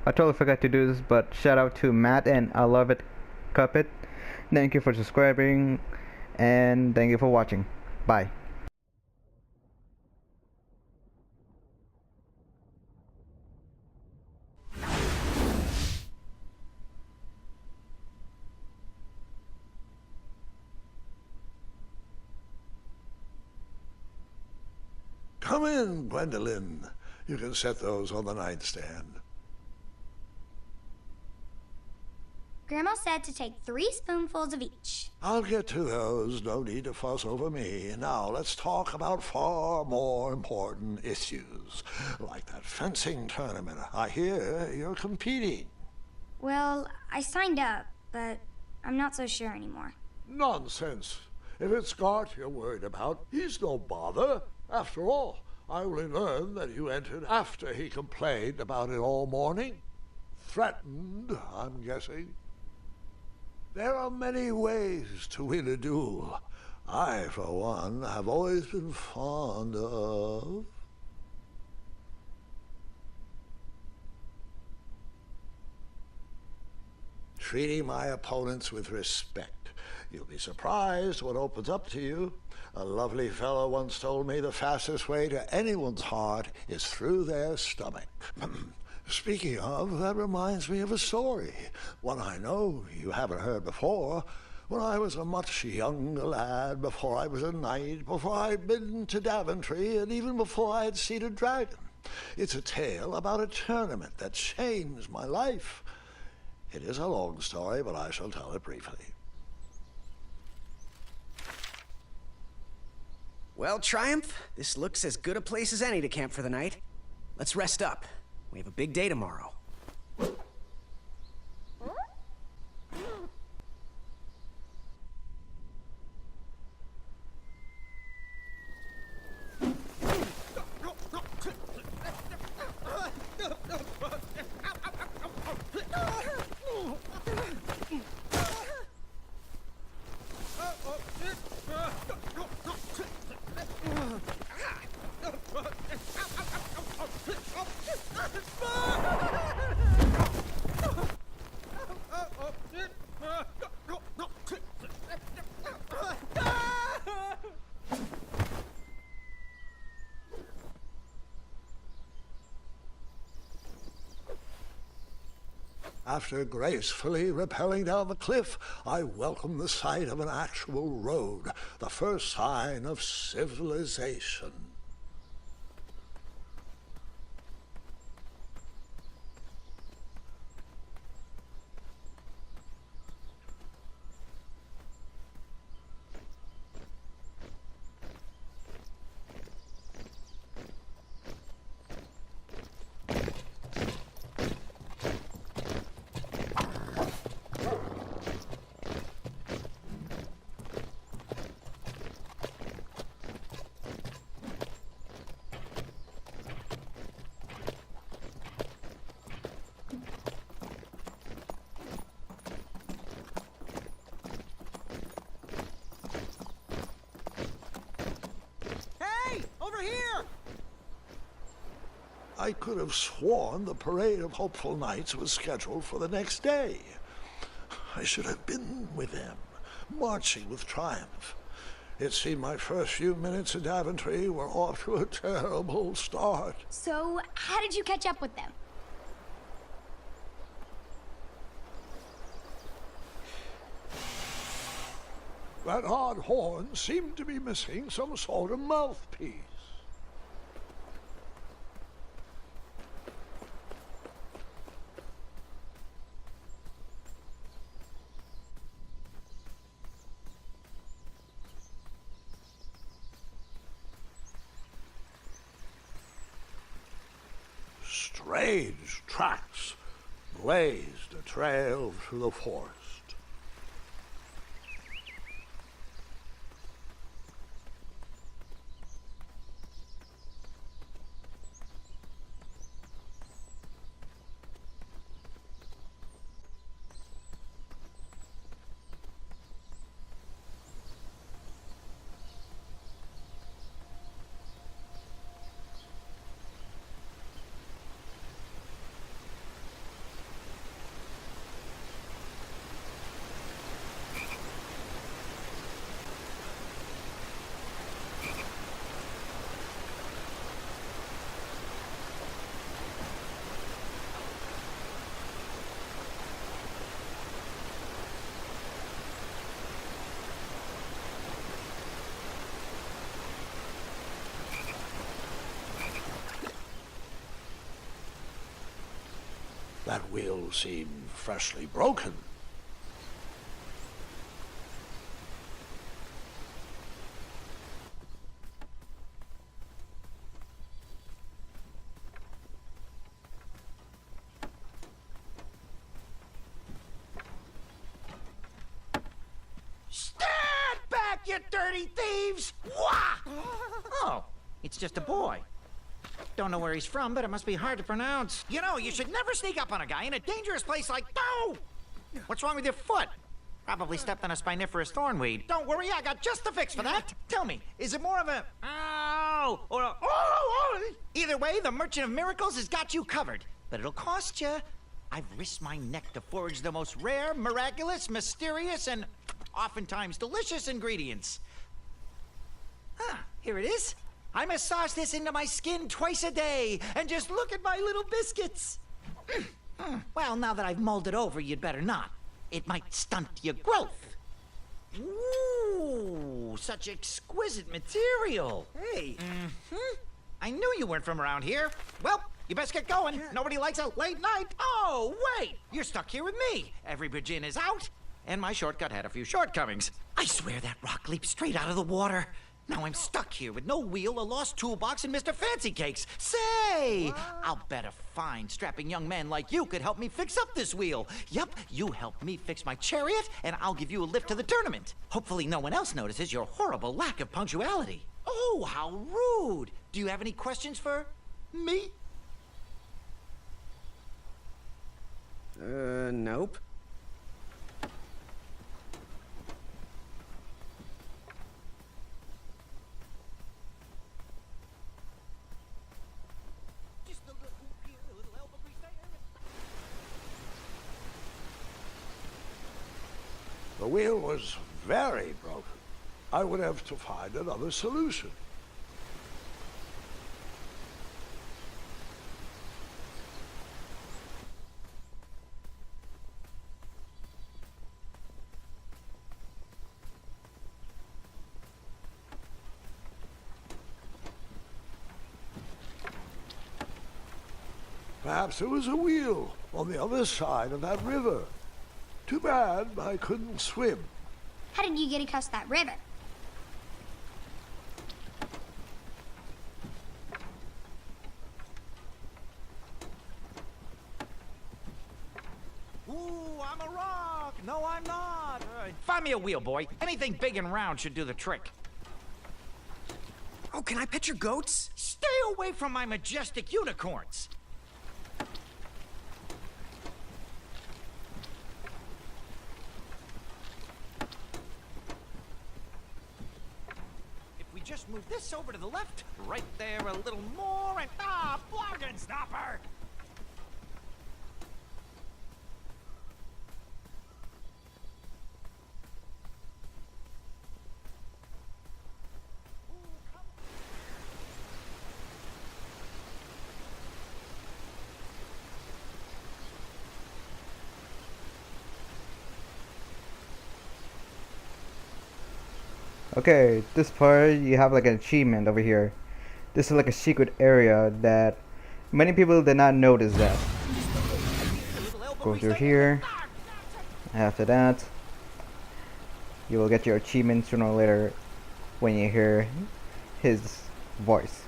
I totally forgot to do this, but shout out to Matt and I love it, Cupid. Thank you for subscribing, and thank you for watching. Bye. Come in, Gwendolyn. You can set those on the nightstand. Grandma said to take 3 spoonfuls of each. I'll get to those. No need to fuss over me. Now let's talk about far more important issues, like that fencing tournament. I hear you're competing. Well, I signed up, but I'm not so sure anymore. Nonsense. If it's Scott you're worried about, he's no bother. After all, I only learned that you entered after he complained about it all morning. Threatened, I'm guessing. There are many ways to win a duel. I, for one, have always been fond of... treating my opponents with respect. You'll be surprised what opens up to you. A lovely fellow once told me the fastest way to anyone's heart is through their stomach. Speaking of, that reminds me of a story, one I know you haven't heard before. When I was a much younger lad, before I was a knight, before I'd been to Daventry, and even before I had seen a dragon. It's a tale about a tournament that changed my life. It is a long story, but I shall tell it briefly. Well, Triumph, this looks as good a place as any to camp for the night. Let's rest up. We have a big day tomorrow. After gracefully rappelling down the cliff, I welcomed the sight of an actual road, the first sign of civilization. I could have sworn the Parade of Hopeful Knights was scheduled for the next day. I should have been with them, marching with triumph. It seemed my first few minutes in Daventry were off to a terrible start. So, how did you catch up with them? That odd horn seemed to be missing some sort of mouthpiece. Strange tracks blazed a trail through the forest. That wheel seemed freshly broken. Stand back, you dirty thieves! Wah! Oh, it's just a boy. Don't know where he's from, but it must be hard to pronounce. You know, you should never sneak up on a guy in a dangerous place like... No! What's wrong with your foot? Probably stepped on a spiniferous thornweed. Don't worry, I got just the fix for that. Tell me, is it more of a... Ow! Or a... Oh! Either way, the Merchant of Miracles has got you covered. But it'll cost you. I've risked my neck to forage the most rare, miraculous, mysterious, and oftentimes delicious ingredients. Ah, here it is. I massage this into my skin twice a day, and just look at my little biscuits. Well, now that I've mulled it over, you'd better not. It might stunt your growth. Ooh, such exquisite material. Hey. I knew you weren't from around here. Well, you best get going. Nobody likes a late night. Oh, wait, you're stuck here with me. Every Virgin is out, and my shortcut had a few shortcomings. I swear that rock leaped straight out of the water. Now I'm stuck here with no wheel, a lost toolbox, and Mr. Fancy Cakes. Say, I'll bet a fine, strapping young man like you could help me fix up this wheel. Yup, you help me fix my chariot, and I'll give you a lift to the tournament. Hopefully no one else notices your horrible lack of punctuality. Oh, how rude. Do you have any questions for me? Nope. The wheel was very broken. I would have to find another solution. Perhaps there was a wheel on the other side of that river. Too bad I couldn't swim. How did you get across that river? Ooh, I'm a rock. No, I'm not. Find me a wheel, boy. Anything big and round should do the trick. Oh, can I pet your goats? Stay away from my majestic unicorns. If we just move this over to the left, right there a little more, and bargain stopper! Okay, this part you have like an achievement over here. This is like a secret area that many people did not notice that. Go through here. After that, you will get your achievement sooner or later when you hear his voice.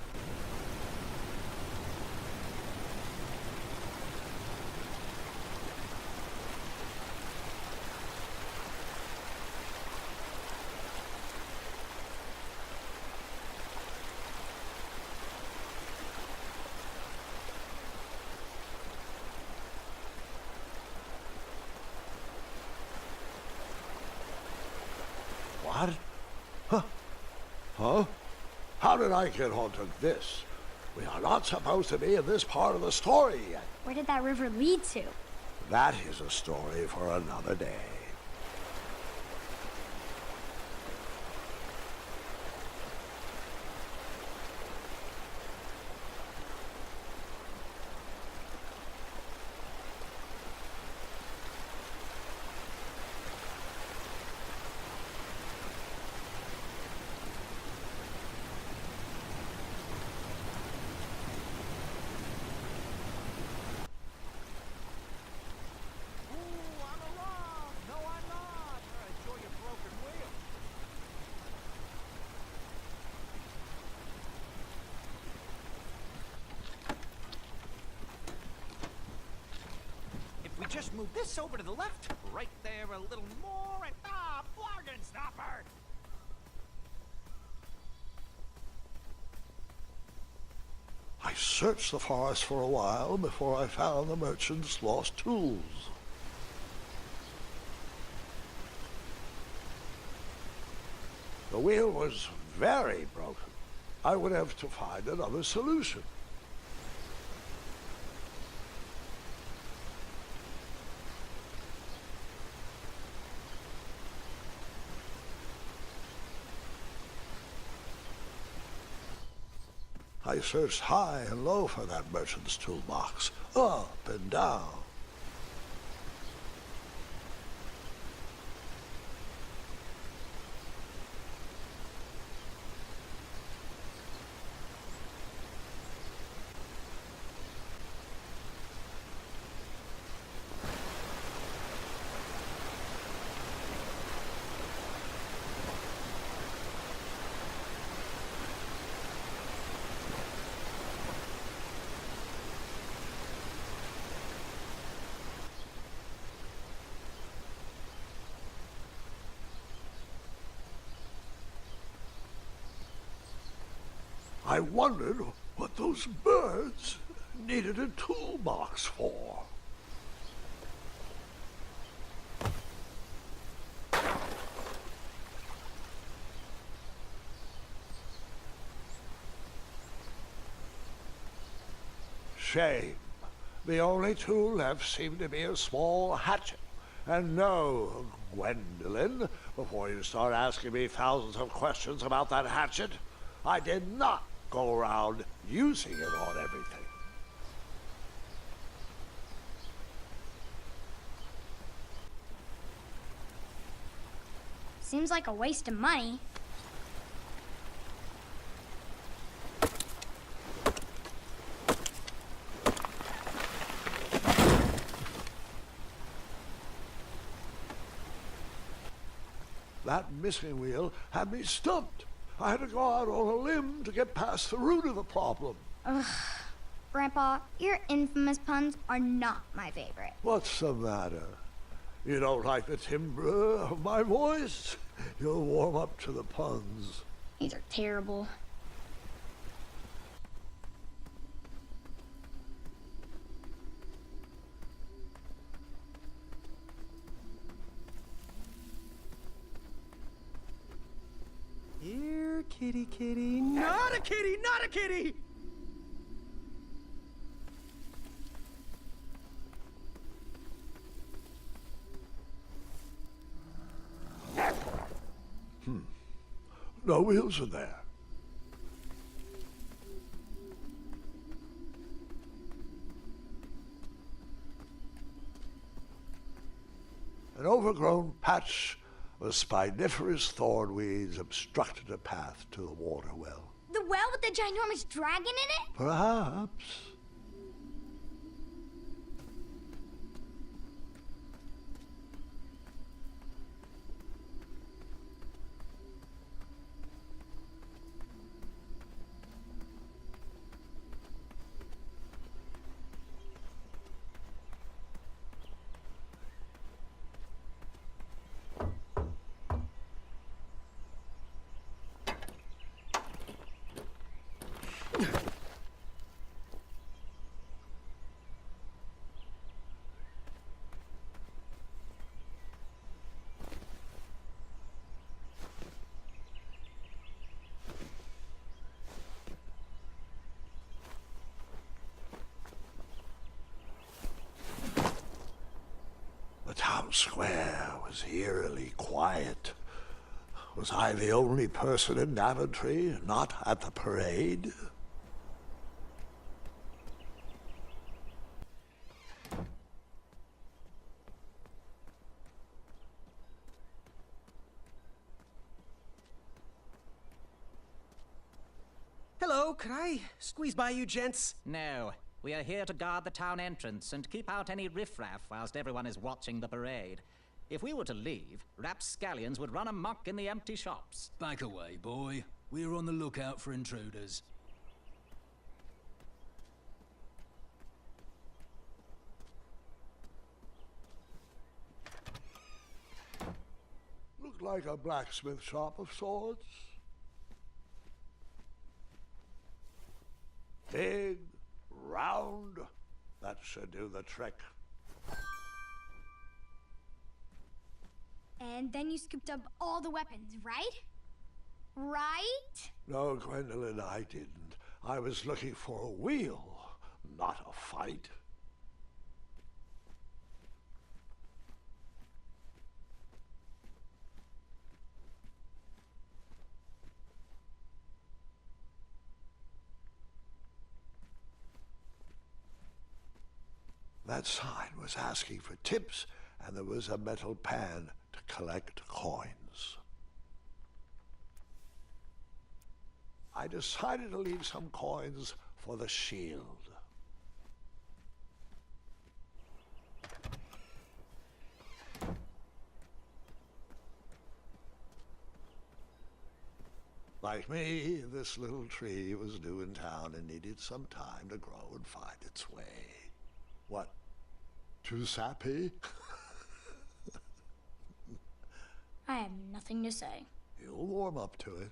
What? Huh? Huh? How did I get onto this? We are not supposed to be in this part of the story yet. Where did that river lead to? That is a story for another day. Just move this over to the left. Right there a little more and... bargain stopper! I searched the forest for a while before I found the merchant's lost tools. The wheel was very broken. I would have to find another solution. I searched high and low for that merchant's toolbox, up and down. I wondered what those birds needed a toolbox for. Shame. The only tool left seemed to be a small hatchet. And no, Gwendolyn, before you start asking me thousands of questions about that hatchet, I did not go around using it on everything. Seems like a waste of money. That missing wheel had me stumped. I had to go out on a limb to get past the root of the problem. Ugh. Grandpa, your infamous puns are not my favorite. What's the matter? You don't like the timbre of my voice? You'll warm up to the puns. These are terrible. Here, kitty, kitty. Not a kitty, not a kitty! No wheels in there. An overgrown patch of spiniferous thornweeds obstructed a path to the water well. The well with the ginormous dragon in it? Perhaps. The town square was eerily quiet. Was I the only person in Daventry not at the parade? Hello, could I squeeze by you gents? No. We are here to guard the town entrance and keep out any riffraff whilst everyone is watching the parade. If we were to leave, rapscallions would run amok in the empty shops. Back away, boy. We're on the lookout for intruders. look like a blacksmith shop of sorts. Big, round, that should do the trick. And then you scooped up all the weapons, right? Right? No, Gwendolyn, I didn't. I was looking for a wheel, not a fight. That sign was asking for tips, and there was a metal pan to collect coins. I decided to leave some coins for the shield. Like me, this little tree was new in town and needed some time to grow and find its way. What? Too sappy? I have nothing to say. You'll warm up to it.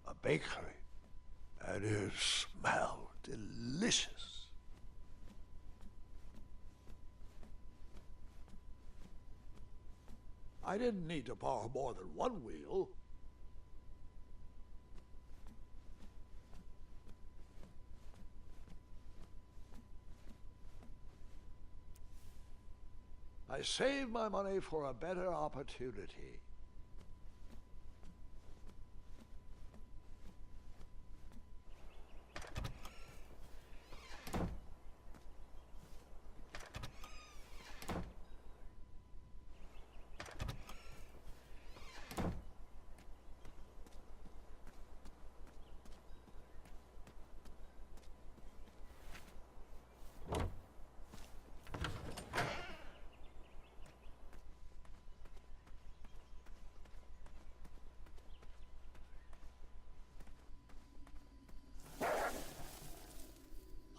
A bakery, and it smelled delicious. I didn't need to borrow more than one wheel. I saved my money for a better opportunity.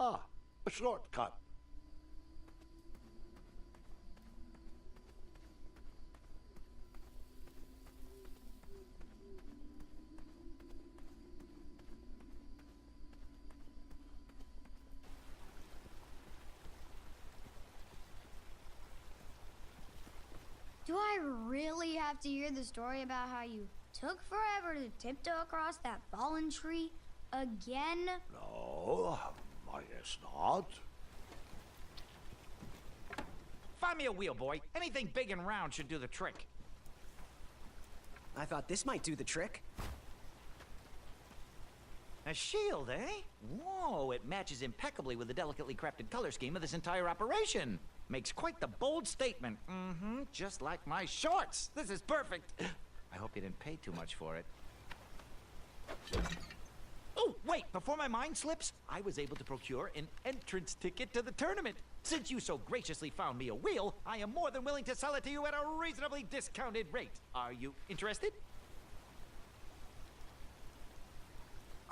Ah, a shortcut. Do I really have to hear the story about how you took forever to tiptoe across that fallen tree again? No, I guess not. Find me a wheel, boy. Anything big and round should do the trick. I thought this might do the trick. A shield, eh? Whoa, it matches impeccably with the delicately crafted color scheme of this entire operation. Makes quite the bold statement. Mm-hmm, just like my shorts. This is perfect. I hope you didn't pay too much for it. Oh, wait, before my mind slips, I was able to procure an entrance ticket to the tournament. Since you so graciously found me a wheel, I am more than willing to sell it to you at a reasonably discounted rate. Are you interested?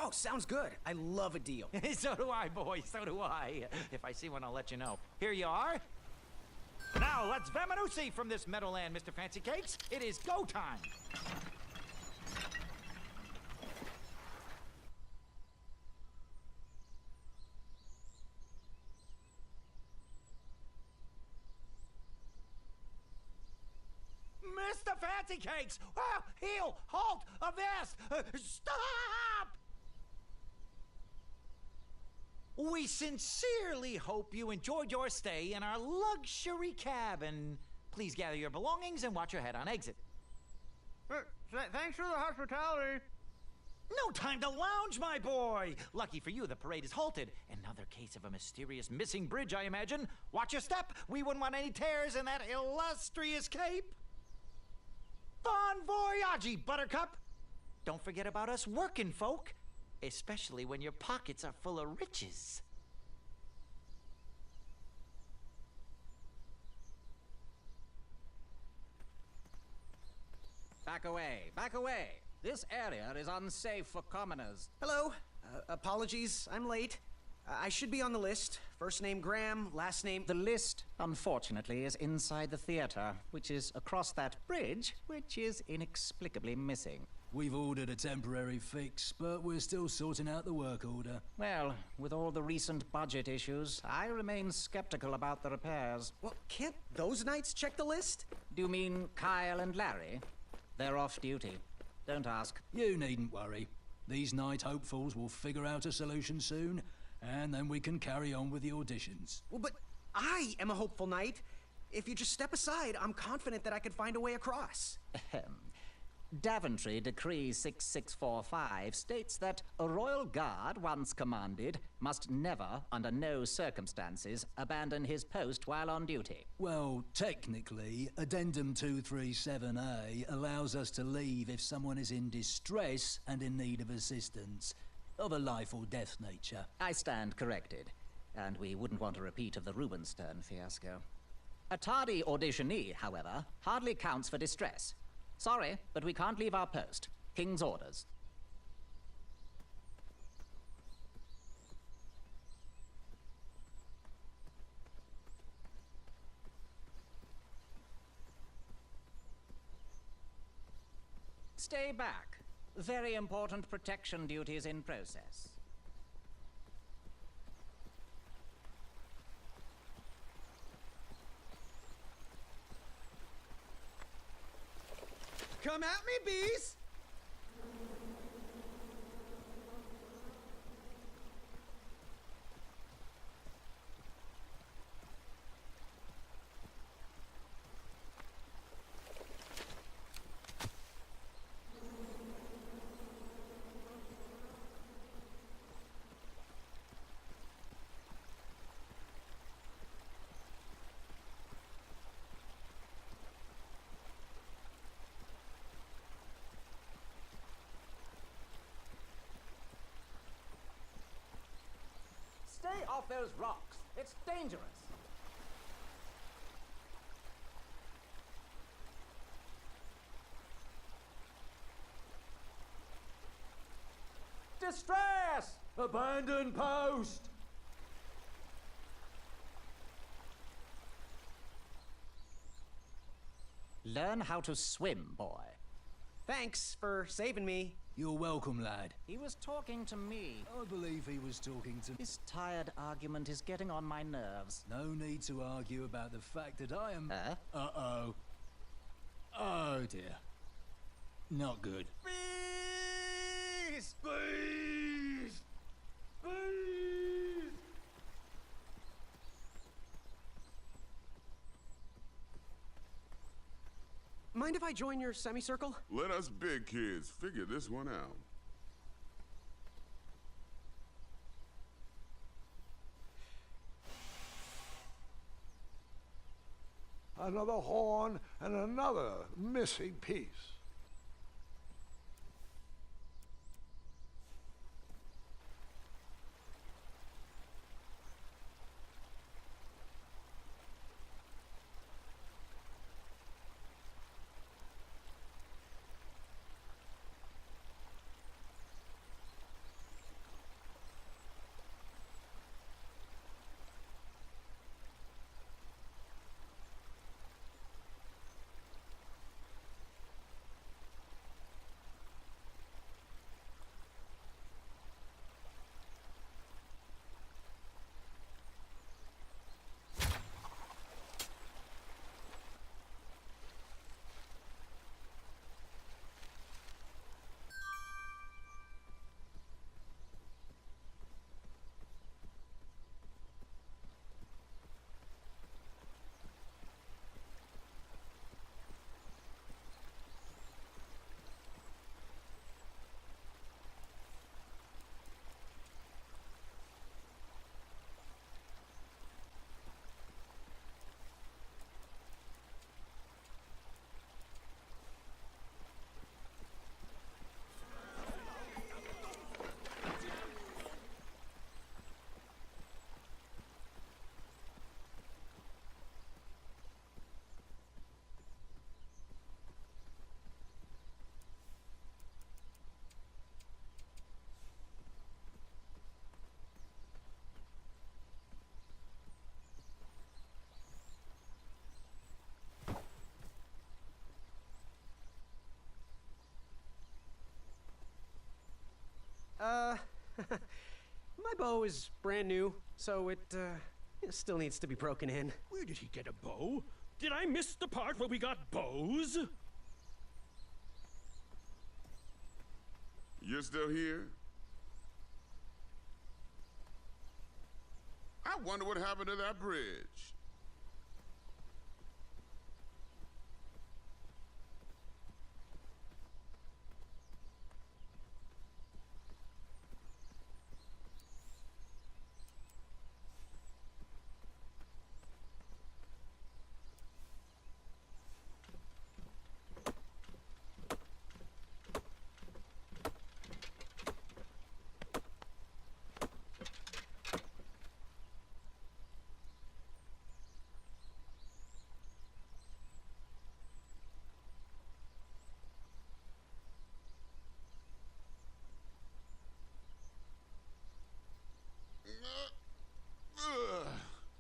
Oh, sounds good. I love a deal. So do I, boy, so do I. If I see one, I'll let you know. Here you are. Now, let's Vamanusi from this Meadowland, Mr. Fancy Cakes. It is go time. Mr. Fancy Cakes! Ah, heel! Halt! Avast! Stop! We sincerely hope you enjoyed your stay in our luxury cabin. Please gather your belongings and watch your head on exit. Thanks for the hospitality. No time to lounge, my boy! Lucky for you, the parade is halted. Another case of a mysterious missing bridge, I imagine. Watch your step. We wouldn't want any tears in that illustrious cape. Bon voyage, Buttercup! Don't forget about us working folk, especially when your pockets are full of riches. Back away, back away. This area is unsafe for commoners. Hello. Apologies, I'm late. I should be on the list. First name Graham, last name... The list, unfortunately, is inside the theater, which is across that bridge, which is inexplicably missing. We've ordered a temporary fix, but we're still sorting out the work order. Well, with all the recent budget issues, I remain skeptical about the repairs. Well, can't those knights check the list? Do you mean Kyle and Larry? They're off duty. Don't ask. You needn't worry. These night hopefuls will figure out a solution soon, and then we can carry on with the auditions. Well, but I am a hopeful knight. If you just step aside, I'm confident that I could find a way across. Daventry Decree 6645 states that a royal guard once commanded must never, under no circumstances, abandon his post while on duty. Well, technically, Addendum 237A allows us to leave if someone is in distress and in need of assistance, of a life or death nature. I stand corrected, and we wouldn't want a repeat of the Rubenstern fiasco. A tardy auditionee, however, hardly counts for distress. Sorry, but we can't leave our post. King's orders. Stay back. Very important protection duties in process. Come at me, bees! Stay off those rocks. It's dangerous. Distress! Abandon post! Learn how to swim, boy. Thanks for saving me. You're welcome, lad. He was talking to me. I believe he was talking to... This tired argument is getting on my nerves. No need to argue about the fact that I am... Huh? Oh dear. Not good. Bees! Bees! Bees! Mind if I join your semicircle? Let us big kids figure this one out. Another horn and another missing piece. bow is brand new, so it still needs to be broken in. Where did he get a bow? Did I miss the part where we got bows? You're still here? I wonder what happened to that bridge.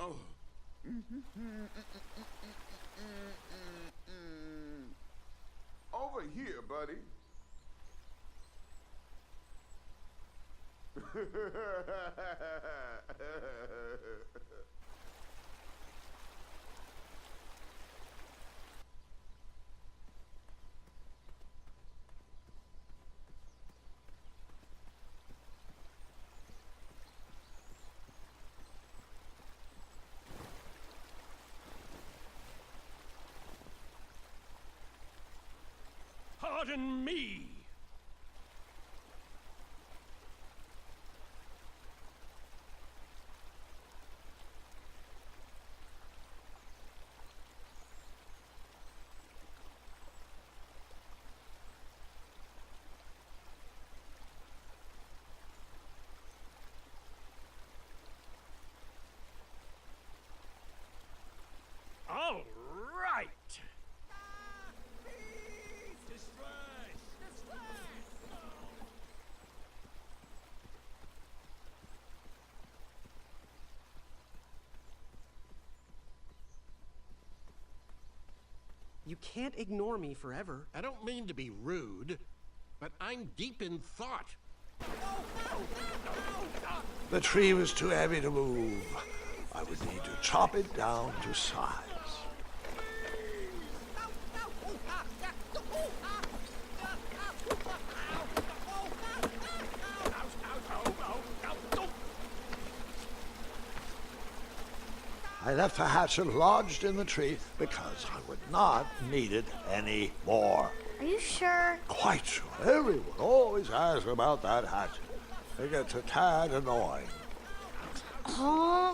Oh. Over here, buddy. Pardon me. All right. You can't ignore me forever. I don't mean to be rude, but I'm deep in thought. The tree was too heavy to move. I would need to chop it down to size. I left the hatchet lodged in the tree because I would not need it anymore. Are you sure? Quite sure. Everyone always asks about that hatchet. It gets a tad annoying. Huh?